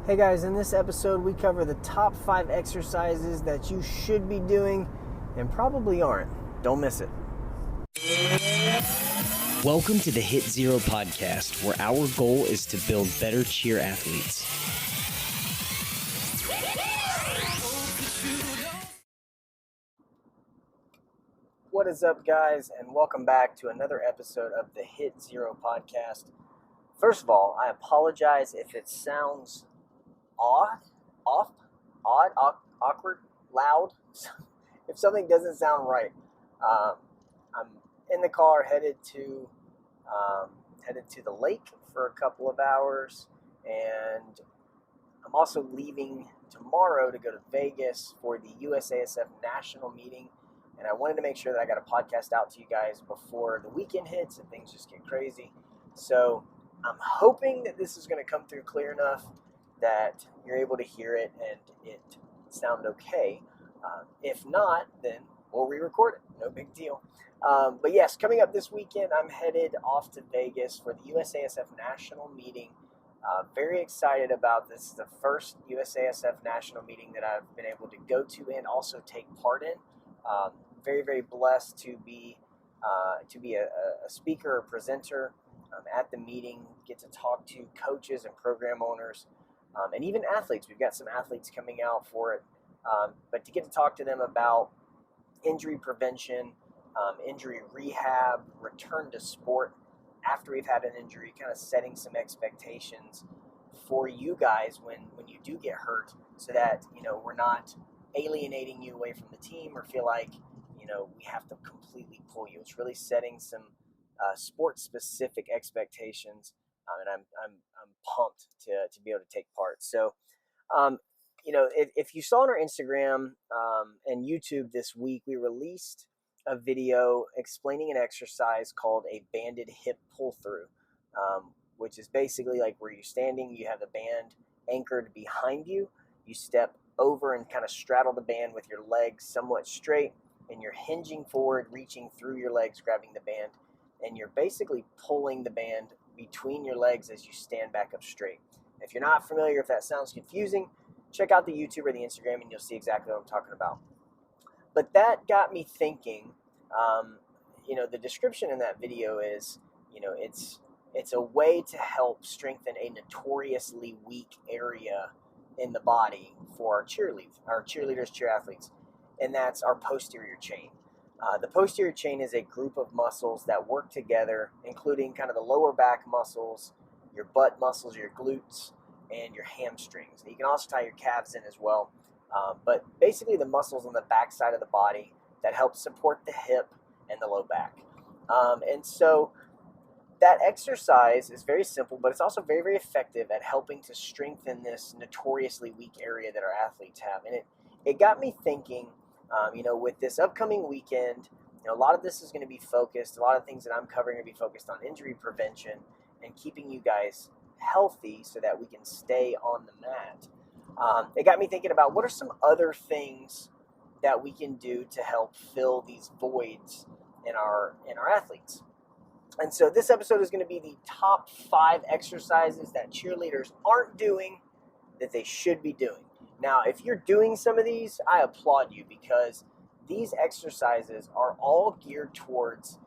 Hey guys, in this episode we cover the top 5 exercises that you should be doing and probably aren't. Don't miss it. Welcome to the Hit Zero podcast, where our goal is to build better cheer athletes. What is up, guys, and welcome back to another episode of the Hit Zero podcast. First of all, I apologize if it sounds awkward, loud, if something doesn't sound right. I'm in the car headed to the lake for a couple of hours, and I'm also leaving tomorrow to go to Vegas for the USASF national meeting, and I wanted to make sure that I got a podcast out to you guys before the weekend hits and things just get crazy. So I'm hoping that this is going to come through clear enough that you're able to hear it and it sound okay. If not, then we'll re-record it. No big deal. But yes, coming up this weekend, I'm headed off to Vegas for the USASF national meeting. Very excited about this. This is the first USASF national meeting that I've been able to go to and also take part in. Very, very blessed to be a speaker or presenter at the meeting, get to talk to coaches and program owners, and even athletes. We've got some athletes coming out for it, but to get to talk to them about injury prevention, injury rehab, return to sport after we've had an injury, kind of setting some expectations for you guys when you do get hurt, so that we're not alienating you away from the team or feel like we have to completely pull you. It's really setting some sport-specific expectations, and I'm pumped to be able to take part. So, if you saw on our Instagram and YouTube this week, we released a video explaining an exercise called a banded hip pull-through, which is basically like where you're standing, you have the band anchored behind you, you step over and kind of straddle the band with your legs somewhat straight, and you're hinging forward, reaching through your legs, grabbing the band, and you're basically pulling the band between your legs as you stand back up straight. If you're not familiar, if that sounds confusing, check out the YouTube or the Instagram and you'll see exactly what I'm talking about. But that got me thinking, the description in that video is, it's a way to help strengthen a notoriously weak area in the body for our cheerleaders, cheer athletes, and that's our posterior chain. The posterior chain is a group of muscles that work together, including kind of the lower back muscles, your butt muscles, your glutes, and your hamstrings. You can also tie your calves in as well. But basically the muscles on the back side of the body that help support the hip and the low back. And so that exercise is very simple, but it's also very, very effective at helping to strengthen this notoriously weak area that our athletes have. And it got me thinking, with this upcoming weekend, a lot of this is going to be focused, a lot of things that I'm covering are going to be focused on injury prevention and keeping you guys healthy so that we can stay on the mat. It got me thinking about what are some other things that we can do to help fill these voids in our athletes. And so this episode is going to be the top 5 exercises that cheerleaders aren't doing that they should be doing. Now, if you're doing some of these, I applaud you, because these exercises are all geared towards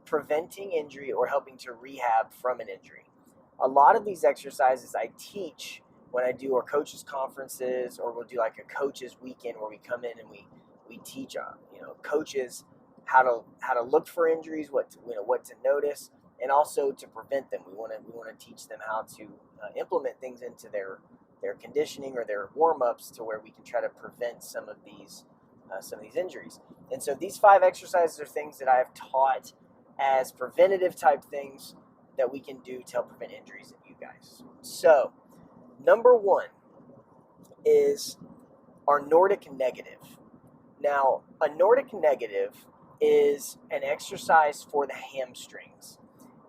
preventing injury or helping to rehab from an injury. A lot of these exercises I teach when I do our coaches conferences, or we'll do like a coaches weekend where we come in and we teach coaches how to look for injuries, what to notice, and also to prevent them. We want to teach them how to implement things into their conditioning or their warm-ups to where we can try to prevent some of these injuries. And so these 5 exercises are things that I have taught as preventative type things that we can do to help prevent injuries in you guys. So number 1 is our Nordic negative. Now, a Nordic negative is an exercise for the hamstrings.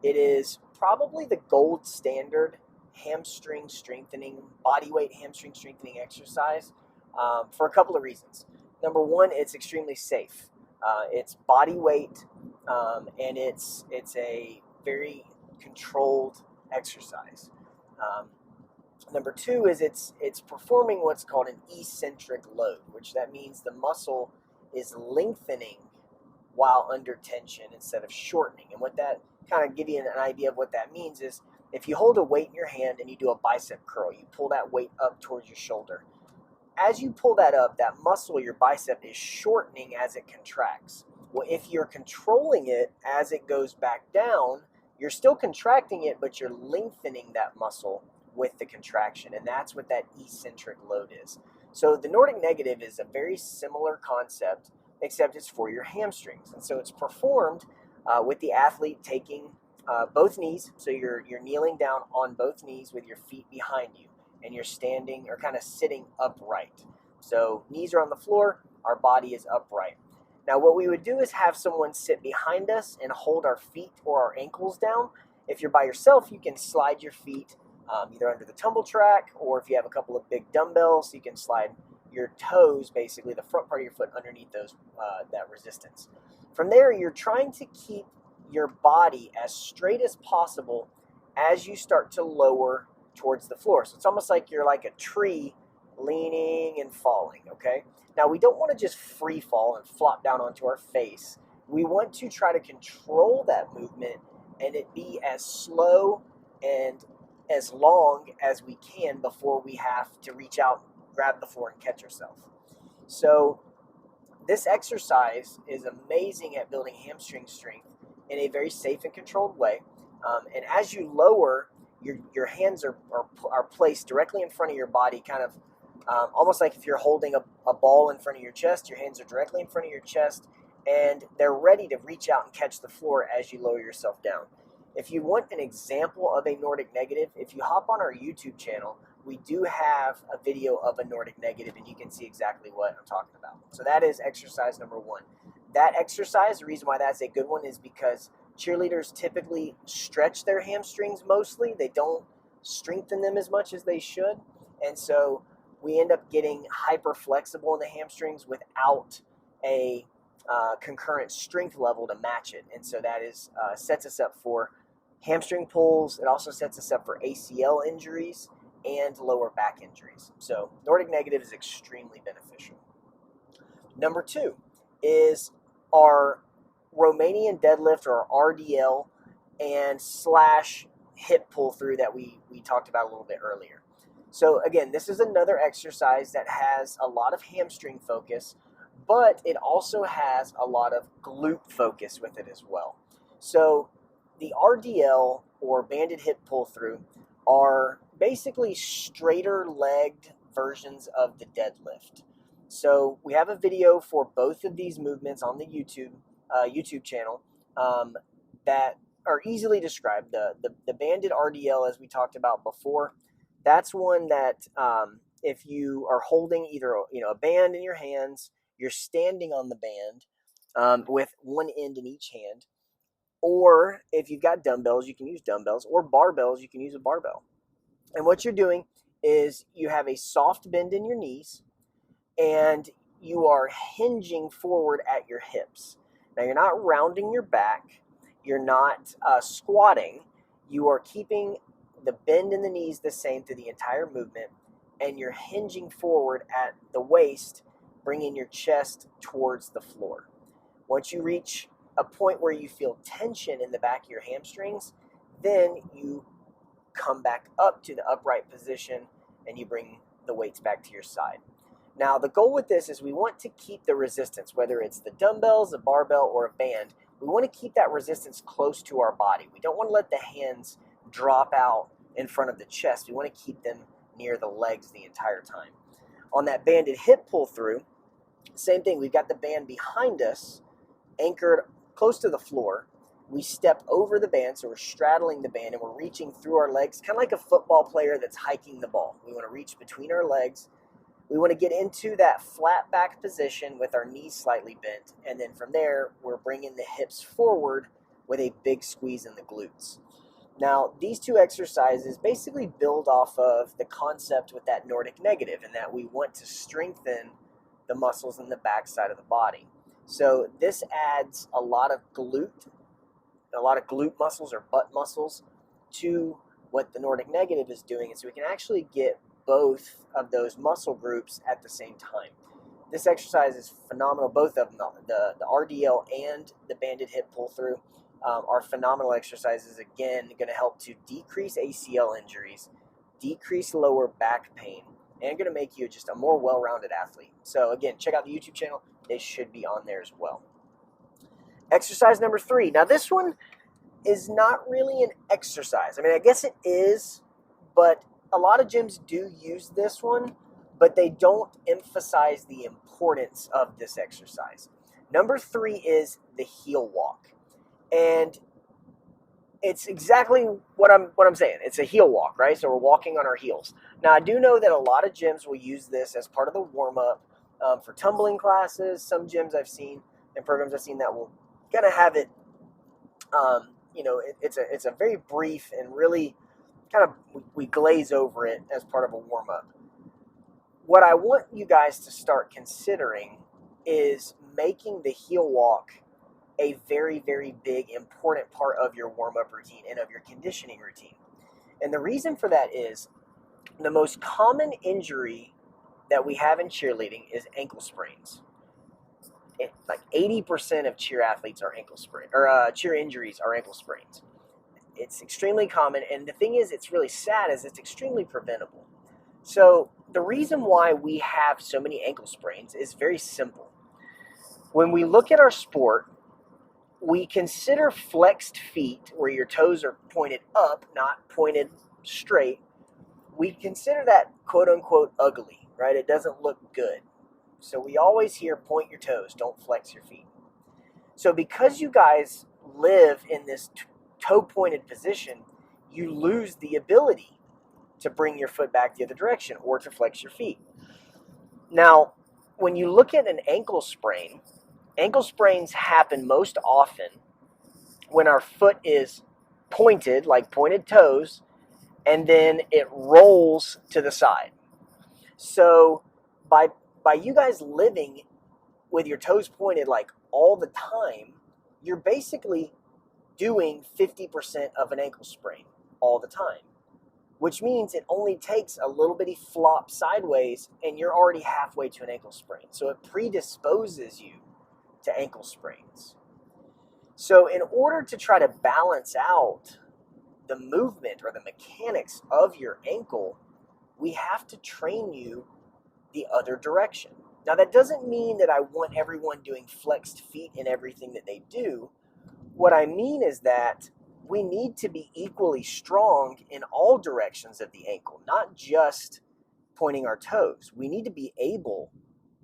It is probably the gold standard hamstring strengthening, bodyweight hamstring strengthening exercise for a couple of reasons. Number 1, it's extremely safe. It's body weight, and it's a very controlled exercise. Number two is it's performing what's called an eccentric load, which that means the muscle is lengthening while under tension instead of shortening. And what that kind of give you an idea of what that means is if you hold a weight in your hand and you do a bicep curl, you pull that weight up towards your shoulder. As you pull that up, that muscle, your bicep, is shortening as it contracts. Well, if you're controlling it as it goes back down, you're still contracting it, but you're lengthening that muscle with the contraction, and that's what that eccentric load is. So the Nordic Negative is a very similar concept, except it's for your hamstrings. And so it's performed with the athlete taking both knees, so you're kneeling down on both knees with your feet behind you, and you're standing or kind of sitting upright. So knees are on the floor, our body is upright. Now what we would do is have someone sit behind us and hold our feet or our ankles down. If you're by yourself, you can slide your feet either under the tumble track, or if you have a couple of big dumbbells, you can slide your toes, basically the front part of your foot, underneath those that resistance. From there, you're trying to keep your body as straight as possible as you start to lower towards the floor. So it's almost like you're like a tree leaning and falling, okay? Now, we don't want to just free fall and flop down onto our face. We want to try to control that movement and it be as slow and as long as we can before we have to reach out, grab the floor, and catch ourselves. So this exercise is amazing at building hamstring strength in a very safe and controlled way. And as you lower, your hands are placed directly in front of your body, kind of almost like if you're holding a ball in front of your chest. Your hands are directly in front of your chest, and they're ready to reach out and catch the floor as you lower yourself down. If you want an example of a Nordic Negative, if you hop on our YouTube channel, we do have a video of a Nordic Negative, and you can see exactly what I'm talking about. So that is exercise number one. That exercise, the reason why that's a good one is because cheerleaders typically stretch their hamstrings mostly. They don't strengthen them as much as they should. And so we end up getting hyper flexible in the hamstrings without a concurrent strength level to match it. And so that is sets us up for hamstring pulls. It also sets us up for ACL injuries and lower back injuries. So Nordic Negative is extremely beneficial. Number two is our Romanian deadlift, or RDL, and slash hip pull through that we talked about a little bit earlier. So again, this is another exercise that has a lot of hamstring focus, but it also has a lot of glute focus with it as well. So the RDL, or banded hip pull through, are basically straighter legged versions of the deadlift. So we have a video for both of these movements on the YouTube channel that are easily described. The banded RDL, as we talked about before, that's one that if you are holding either a band in your hands, you're standing on the band with one end in each hand, or if you've got dumbbells, you can use dumbbells, or barbells, you can use a barbell. And what you're doing is you have a soft bend in your knees, and you are hinging forward at your hips. Now, you're not rounding your back. You're not squatting. You are keeping the bend in the knees the same through the entire movement, and you're hinging forward at the waist, bringing your chest towards the floor. Once you reach a point where you feel tension in the back of your hamstrings, then you come back up to the upright position and you bring the weights back to your side. Now, the goal with this is we want to keep the resistance, whether it's the dumbbells, a barbell, or a band. We want to keep that resistance close to our body. We don't want to let the hands drop out in front of the chest. We want to keep them near the legs the entire time. On that banded hip pull through, same thing. We've got the band behind us, anchored close to the floor. We step over the band, so we're straddling the band, and we're reaching through our legs, kind of like a football player that's hiking the ball. We want to reach between our legs. We want to get into that flat back position with our knees slightly bent, and then from there, we're bringing the hips forward with a big squeeze in the glutes. Now, these two exercises basically build off of the concept with that Nordic Negative, in that we want to strengthen the muscles in the backside of the body. So this adds a lot of glute muscles or butt muscles to what the Nordic Negative is doing is we can actually get both of those muscle groups at the same time. This exercise is phenomenal. Both of them, the RDL and the banded hip pull through, are phenomenal exercises. Again, going to help to decrease ACL injuries, decrease lower back pain, and going to make you just a more well-rounded athlete. So again, check out the YouTube channel. They should be on there as well. Exercise number 3. Now this one is not really an exercise. I mean, I guess it is, but a lot of gyms do use this one, but they don't emphasize the importance of this exercise. Number 3 is the heel walk. And it's exactly what I'm saying. It's a heel walk, right? So we're walking on our heels. Now, I do know that a lot of gyms will use this as part of the warm-up for tumbling classes. Some gyms I've seen and programs I've seen that will kind of have it, it's a very brief and really kind of we glaze over it as part of a warm-up. What I want you guys to start considering is making the heel walk a very, very big, important part of your warm-up routine and of your conditioning routine. And the reason for that is the most common injury that we have in cheerleading is ankle sprains. Like 80% of cheer athletes are cheer injuries are ankle sprains. It's extremely common, and the thing is, it's really sad, is it's extremely preventable. So the reason why we have so many ankle sprains is very simple. When we look at our sport, we consider flexed feet, where your toes are pointed up, not pointed straight. We consider that quote-unquote ugly, right? It doesn't look good. So we always hear point your toes, don't flex your feet. So because you guys live in this toe-pointed position, you lose the ability to bring your foot back the other direction or to flex your feet. Now, when you look at an ankle sprains happen most often when our foot is pointed, like pointed toes, and then it rolls to the side. So by you guys living with your toes pointed like all the time, you're basically doing 50% of an ankle sprain all the time, which means it only takes a little bitty flop sideways and you're already halfway to an ankle sprain. So it predisposes you to ankle sprains. So in order to try to balance out the movement or the mechanics of your ankle, we have to train you the other direction. Now, that doesn't mean that I want everyone doing flexed feet in everything that they do. What I mean is that we need to be equally strong in all directions of the ankle, not just pointing our toes. We need to be able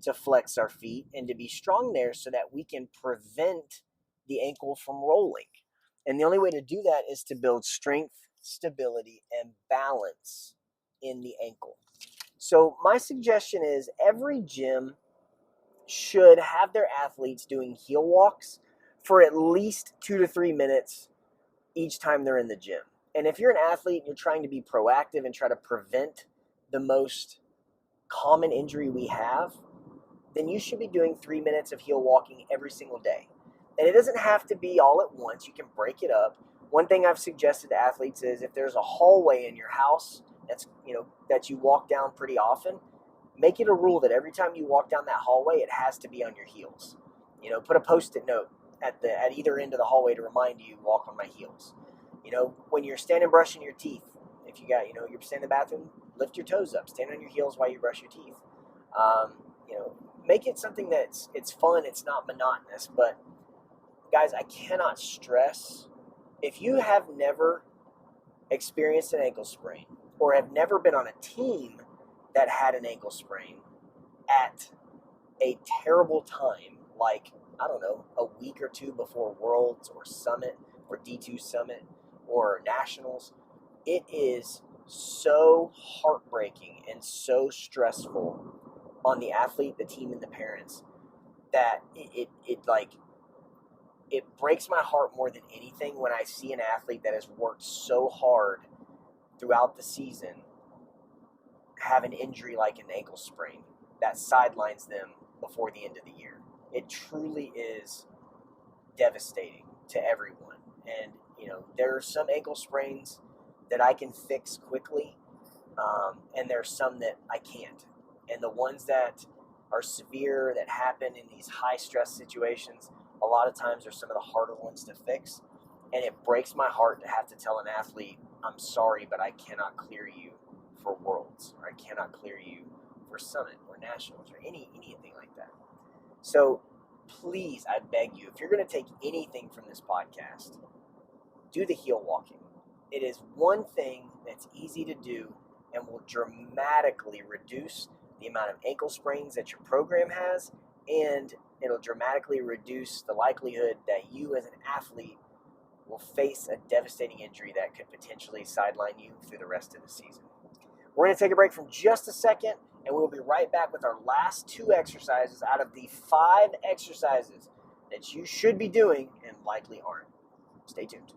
to flex our feet and to be strong there so that we can prevent the ankle from rolling. And the only way to do that is to build strength, stability, and balance in the ankle. So my suggestion is every gym should have their athletes doing heel walks for at least 2 to 3 minutes each time they're in the gym. And if you're an athlete and you're trying to be proactive and try to prevent the most common injury we have, then you should be doing 3 minutes of heel walking every single day. And it doesn't have to be all at once. You can break it up. One thing I've suggested to athletes is if there's a hallway in your house that you walk down pretty often, make it a rule that every time you walk down that hallway, it has to be on your heels. Put a Post-it note at either end of the hallway to remind you, walk on my heels. When you're standing brushing your teeth, if you're standing in the bathroom, lift your toes up, stand on your heels while you brush your teeth. Make it something it's fun, it's not monotonous. But guys, I cannot stress, if you have never experienced an ankle sprain or have never been on a team that had an ankle sprain at a terrible time, like, I don't know, a week or two before Worlds or Summit or D2 Summit or Nationals, it is so heartbreaking and so stressful on the athlete, the team, and the parents that it breaks my heart more than anything when I see an athlete that has worked so hard throughout the season have an injury like an ankle sprain that sidelines them before the end of the year. It truly is devastating to everyone. And, there are some ankle sprains that I can fix quickly, and there's some that I can't. And the ones that are severe, that happen in these high stress situations, a lot of times are some of the harder ones to fix. And it breaks my heart to have to tell an athlete, I'm sorry, but I cannot clear you for Worlds, or I cannot clear you for Summit or Nationals or anything like that. So please, I beg you, if you're going to take anything from this podcast, do the heel walking. It is one thing that's easy to do and will dramatically reduce the amount of ankle sprains that your program has, and it'll dramatically reduce the likelihood that you as an athlete will face a devastating injury that could potentially sideline you through the rest of the season. We're going to take a break from just a second, and we'll be right back with our last 2 exercises out of the 5 exercises that you should be doing and likely aren't. Stay tuned.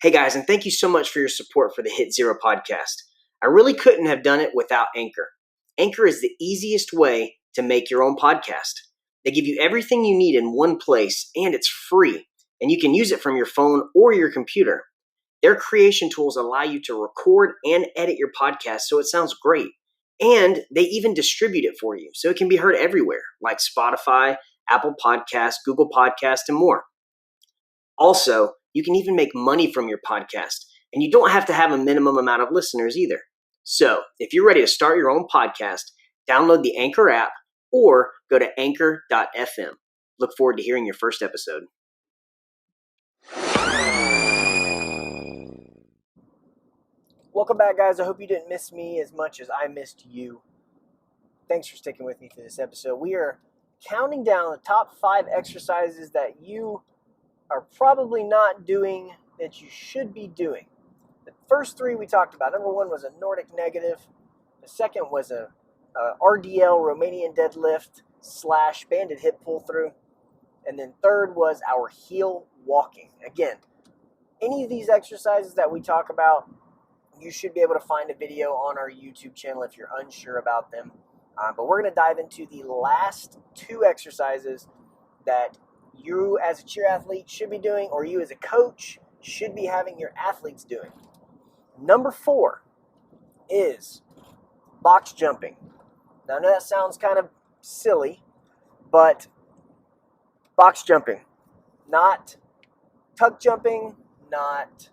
Hey guys, and thank you so much for your support for the Hit Zero podcast. I really couldn't have done it without Anchor. Anchor is the easiest way to make your own podcast. They give you everything you need in one place, and it's free, and you can use it from your phone or your computer. Their creation tools allow you to record and edit your podcast so it sounds great. And they even distribute it for you so it can be heard everywhere, like Spotify, Apple Podcasts, Google Podcasts, and more. Also, you can even make money from your podcast, and you don't have to have a minimum amount of listeners either. So, if you're ready to start your own podcast, download the Anchor app or go to anchor.fm. Look forward to hearing your first episode. Welcome back, guys. I hope you didn't miss me as much as I missed you. Thanks for sticking with me through this episode. We are counting down the top 5 exercises that you are probably not doing that you should be doing. The first 3 we talked about. Number 1 was a Nordic negative. The second was a RDL, Romanian deadlift / banded hip pull through. And then third was our heel walking. Again, any of these exercises that we talk about, you should be able to find a video on our YouTube channel if you're unsure about them. But we're going to dive into the last 2 exercises that you as a cheer athlete should be doing, or you as a coach should be having your athletes doing. Number 4 is box jumping. Now, I know that sounds kind of silly, but box jumping, not tuck jumping, not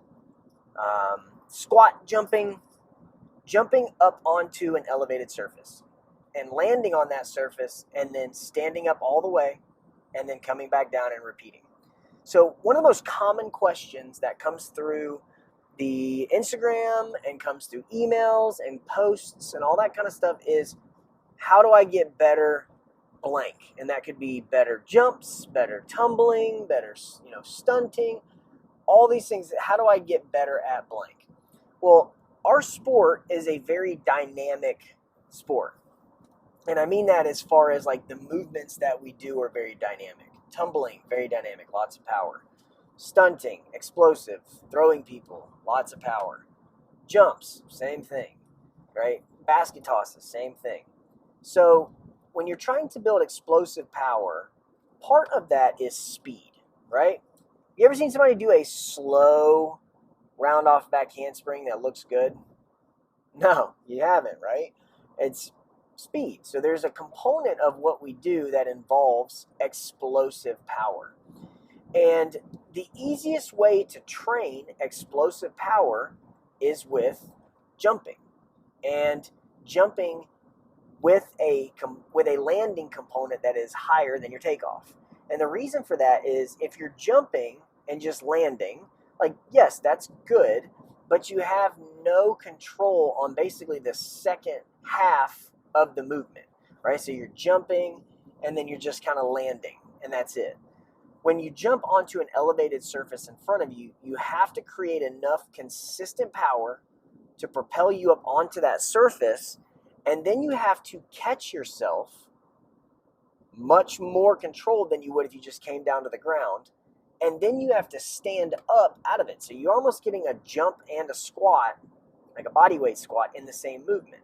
squat jumping, jumping up onto an elevated surface and landing on that surface and then standing up all the way and then coming back down and repeating. So one of the most common questions that comes through the Instagram and comes through emails and posts and all that kind of stuff is, how do I get better blank? And that could be better jumps, better tumbling, better, stunting, all these things. How do I get better at blank? Well, our sport is a very dynamic sport. And I mean that as far as like the movements that we do are very dynamic. Tumbling, very dynamic, lots of power. Stunting, explosive, throwing people, lots of power. Jumps, same thing, right? Basket tosses, same thing. So when you're trying to build explosive power, part of that is speed, right? You ever seen somebody do a slow round off back handspring that looks good? No, you haven't, right? It's speed. So there's a component of what we do that involves explosive power. And the easiest way to train explosive power is with jumping. And jumping with a landing component that is higher than your takeoff. And the reason for that is if you're jumping and just landing, like, yes, that's good, but you have no control on basically the second half of the movement, right? So you're jumping and then you're just kind of landing, and that's it. When you jump onto an elevated surface in front of you, you have to create enough consistent power to propel you up onto that surface, and then you have to catch yourself much more controlled than you would if you just came down to the ground. And then you have to stand up out of it. So you're almost getting a jump and a squat, like a body weight squat, in the same movement.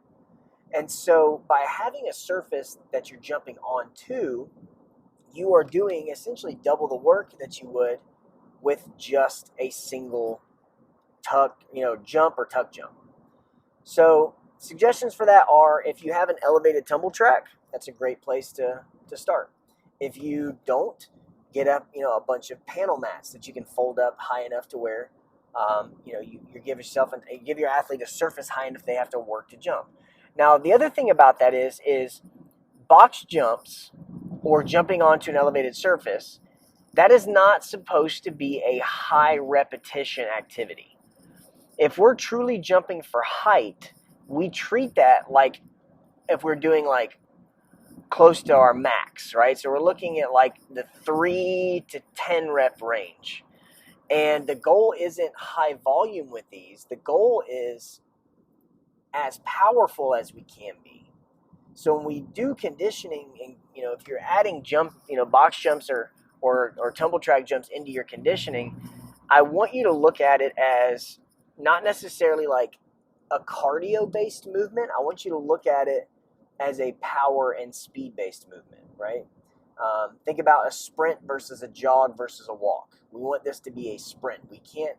And so by having a surface that you're jumping onto, you are doing essentially double the work that you would with just a single jump or tuck jump. So suggestions for that are, if you have an elevated tumble track, that's a great place to start. If you don't, get up, a bunch of panel mats that you can fold up high enough to where, you give your athlete a surface high enough they have to work to jump. Now, the other thing about that is box jumps or jumping onto an elevated surface, that is not supposed to be a high repetition activity. If we're truly jumping for height, we treat that like if we're doing like close to our max, right? So we're looking at like the 3 to 10 rep range. And the goal isn't high volume with these. The goal is as powerful as we can be. So when we do conditioning, and if you're adding box jumps or tumble track jumps into your conditioning, I want you to look at it as not necessarily like a cardio-based movement. I want you to look at it as a power and speed-based movement, right? Think about a sprint versus a jog versus a walk. We want this to be a sprint. We can't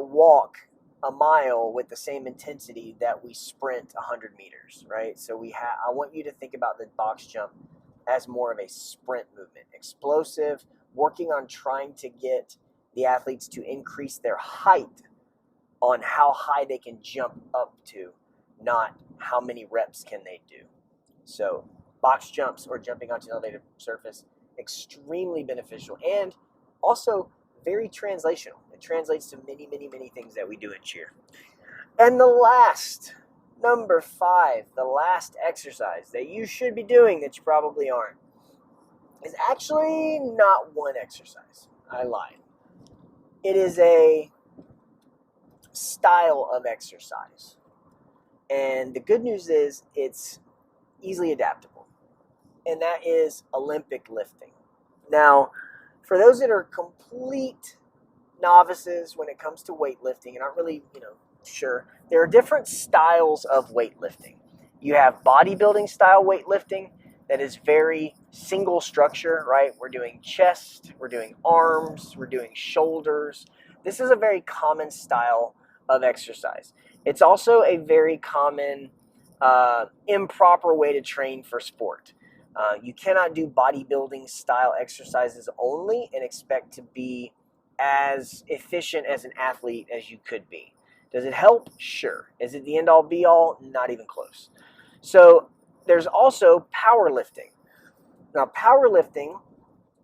walk a mile with the same intensity that we sprint 100 meters, right? So I want you to think about the box jump as more of a sprint movement, explosive, working on trying to get the athletes to increase their height on how high they can jump up to, not how many reps can they do. So box jumps or jumping onto an elevated surface, extremely beneficial and also very translational. It translates to many, many, many things that we do in cheer. And the last, number 5, the last exercise that you should be doing that you probably aren't, is actually not one exercise. I lied. It is a style of exercise. And the good news is it's easily adaptable. And that is Olympic lifting. Now, for those that are complete novices when it comes to weightlifting and aren't really, sure, there are different styles of weightlifting. You have bodybuilding style weightlifting that is very single structure, right? We're doing chest, we're doing arms, we're doing shoulders. This is a very common style of exercise. It's also a very common improper way to train for sport. You cannot do bodybuilding style exercises only and expect to be as efficient as an athlete as you could be. Does it help? Sure. Is it the end all be all? Not even close. So there's also powerlifting. Now powerlifting,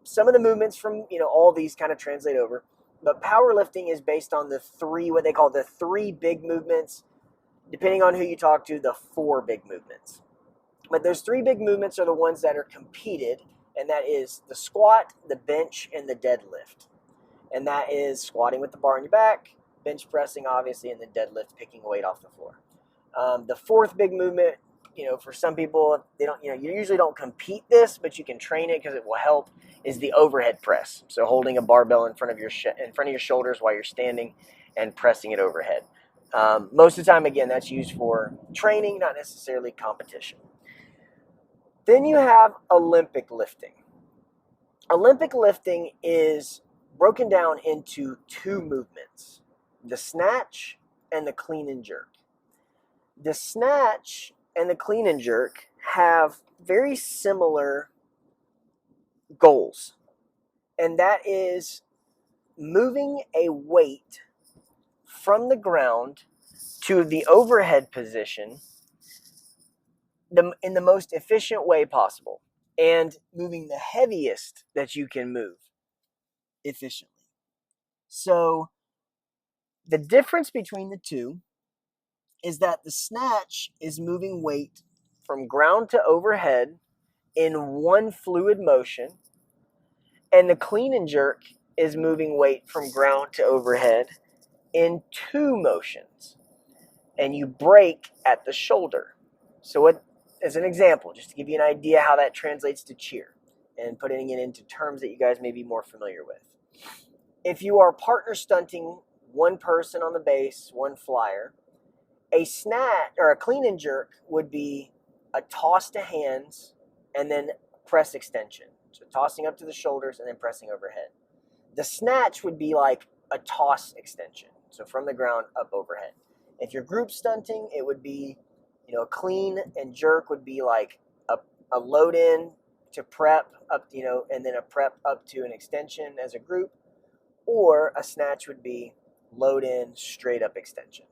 some of the movements from all these kind of translate over, but powerlifting is based on what they call the 3 big movements, depending on who you talk to, the 4 big movements. But those 3 big movements are the ones that are competed, and that is the squat, the bench, and the deadlift. And that is squatting with the bar on your back, bench pressing, obviously, and the deadlift, picking weight off the floor. The 4th big movement, for some people, they don't, you usually don't compete this, but you can train it because it will help, is the overhead press. So holding a barbell in front of your shoulders while you're standing and pressing it overhead. Most of the time, again, that's used for training, not necessarily competition. Then you have Olympic lifting. Olympic lifting is broken down into 2 movements, the snatch and the clean and jerk. The snatch and the clean and jerk have very similar goals, and that is moving a weight from the ground to the overhead position in the most efficient way possible, and moving the heaviest that you can move efficiently. So the difference between the 2 is that the snatch is moving weight from ground to overhead in one fluid motion, and the clean and jerk is moving weight from ground to overhead in 2 motions, and you break at the shoulder. So as an example, just to give you an idea how that translates to cheer and putting it into terms that you guys may be more familiar with. If you are partner stunting one person on the base, one flyer, A snatch or a clean and jerk would be a toss to hands and then press extension. So tossing up to the shoulders and then pressing overhead. The snatch would be like a toss extension. So from the ground up overhead. If you're group stunting, it would be, a clean and jerk would be like a load in to prep up, and then a prep up to an extension as a group, or a snatch would be load in straight up extension.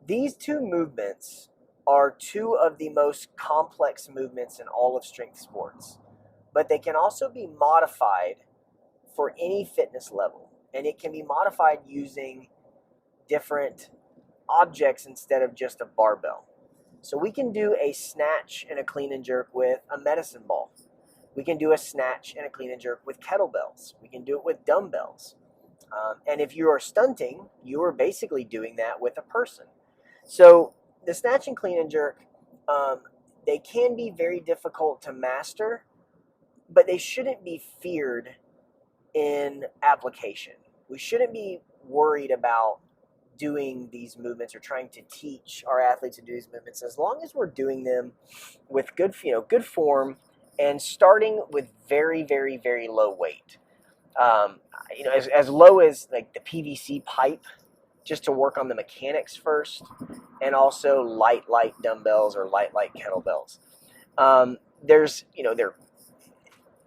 These two movements are two of the most complex movements in all of strength sports, but they can also be modified for any fitness level, and it can be modified using different objects instead of just a barbell. So we can do a snatch and a clean and jerk with a medicine ball. We can do a snatch and a clean and jerk with kettlebells. We can do it with dumbbells. And if you are stunting, you are basically doing that with a person. So the snatch and clean and jerk, they can be very difficult to master, but they shouldn't be feared in application. We shouldn't be worried about doing these movements or trying to teach our athletes to do these movements, as long as we're doing them with good form and starting with very, very, very low weight. As low as like the PVC pipe, just to work on the mechanics first, and also light dumbbells or light kettlebells. There's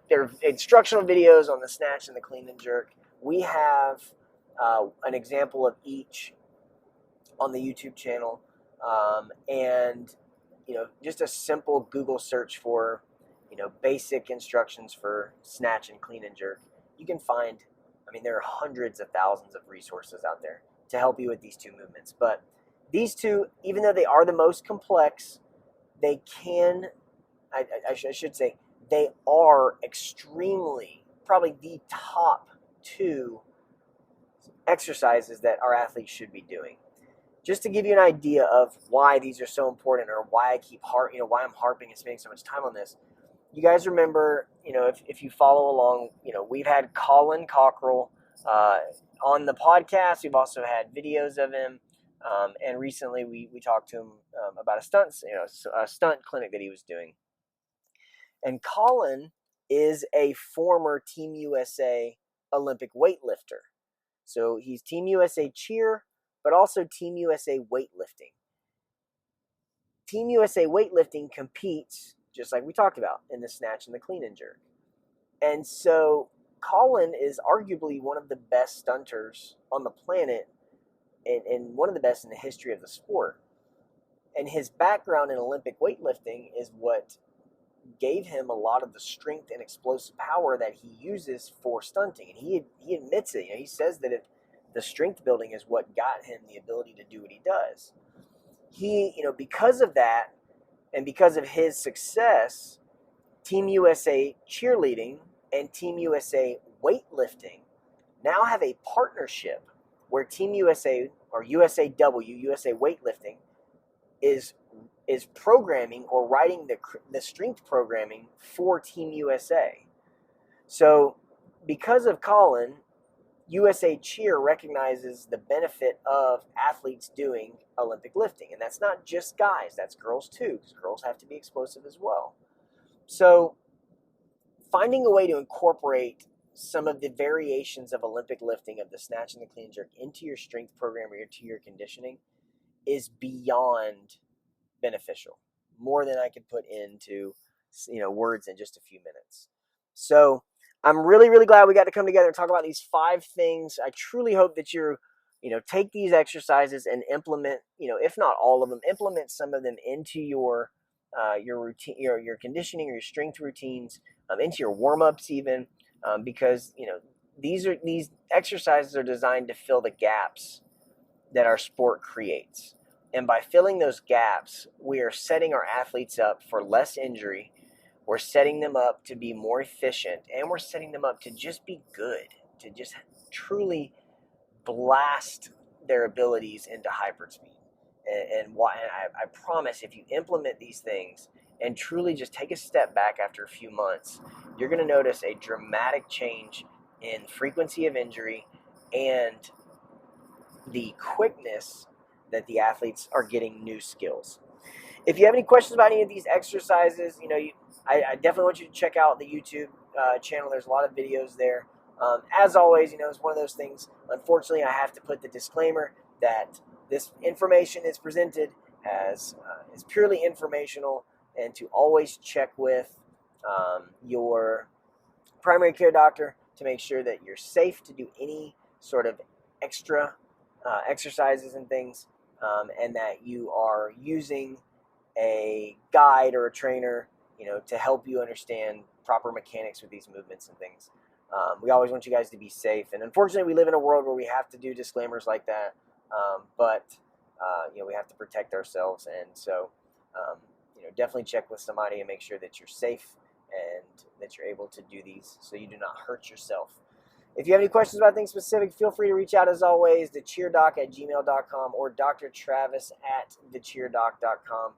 there are instructional videos on the snatch and the clean and jerk. We have an example of each on the YouTube channel, and just a simple Google search for basic instructions for snatch and clean and jerk. You can find, there are hundreds of thousands of resources out there to help you with these two movements. But these two, even though they are the most complex, they can, I should say, they are extremely, probably the top two exercises that our athletes should be doing. Just to give you an idea of why these are so important, or why I keep why I'm harping and spending so much time on this. You guys remember, if you follow along, we've had Colin Cockrell on the podcast. We've also had videos of him, and recently we talked to him about a stunt clinic that he was doing. And Colin is a former Team USA Olympic weightlifter. So he's Team USA cheer, but also Team USA weightlifting. Team USA weightlifting competes, just like we talked about, in the snatch and the clean and jerk. And so Colin is arguably one of the best stunters on the planet, and one of the best in the history of the sport. And his background in Olympic weightlifting is what gave him a lot of the strength and explosive power that he uses for stunting. And he admits it. He says that the strength building is what got him the ability to do what he does. He, because of that, and because of his success, Team USA cheerleading and Team USA weightlifting now have a partnership where Team USA, or USAW, USA weightlifting, is programming or writing the strength programming for Team USA. So because of Colin, USA Cheer recognizes the benefit of athletes doing Olympic lifting. And that's not just guys, that's girls too, because girls have to be explosive as well. So finding a way to incorporate some of the variations of Olympic lifting, of the snatch and the clean and jerk, into your strength program or into your conditioning is beyond beneficial, more than I could put into words in just a few minutes. So I'm really, really glad we got to come together and talk about these 5 things. I truly hope that you take these exercises and implement, if not all of them, implement some of them into your routine, your conditioning or your strength routines, into your warm-ups even, because these exercises are designed to fill the gaps that our sport creates. And by filling those gaps, we are setting our athletes up for less injury. We're setting them up to be more efficient, and we're setting them up to just be good, to just truly blast their abilities into hyperspeed. And I promise, if you implement these things and truly just take a step back after a few months, you're going to notice a dramatic change in frequency of injury and the quickness that the athletes are getting new skills. If you have any questions about any of these exercises, I definitely want you to check out the YouTube channel. There's a lot of videos there. As always, it's one of those things. Unfortunately, I have to put the disclaimer that this information is presented as is purely informational, and to always check with your primary care doctor to make sure that you're safe to do any sort of extra exercises and things, and that you are using a guide or a trainer, to help you understand proper mechanics with these movements and things. We always want you guys to be safe, and unfortunately, we live in a world where we have to do disclaimers like that. But we have to protect ourselves, and so definitely check with somebody and make sure that you're safe and that you're able to do these so you do not hurt yourself. If you have any questions about things specific, feel free to reach out as always, thecheerdoc@gmail.com or drtravis@thecheerdoc.com.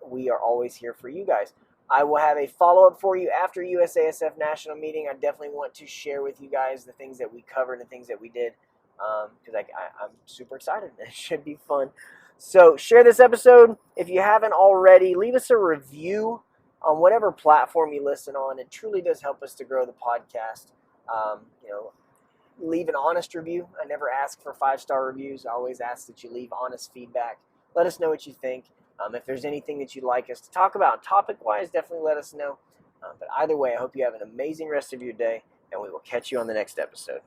We are always here for you guys. I will have a follow-up for you after USASF National Meeting. I definitely want to share with you guys the things that we covered and the things that we did, because I'm super excited. It should be fun. So share this episode. If you haven't already, leave us a review on whatever platform you listen on. It truly does help us to grow the podcast. Leave an honest review. I never ask for 5-star reviews. I always ask that you leave honest feedback. Let us know what you think. If there's anything that you'd like us to talk about topic-wise, definitely let us know. But either way, I hope you have an amazing rest of your day, and we will catch you on the next episode.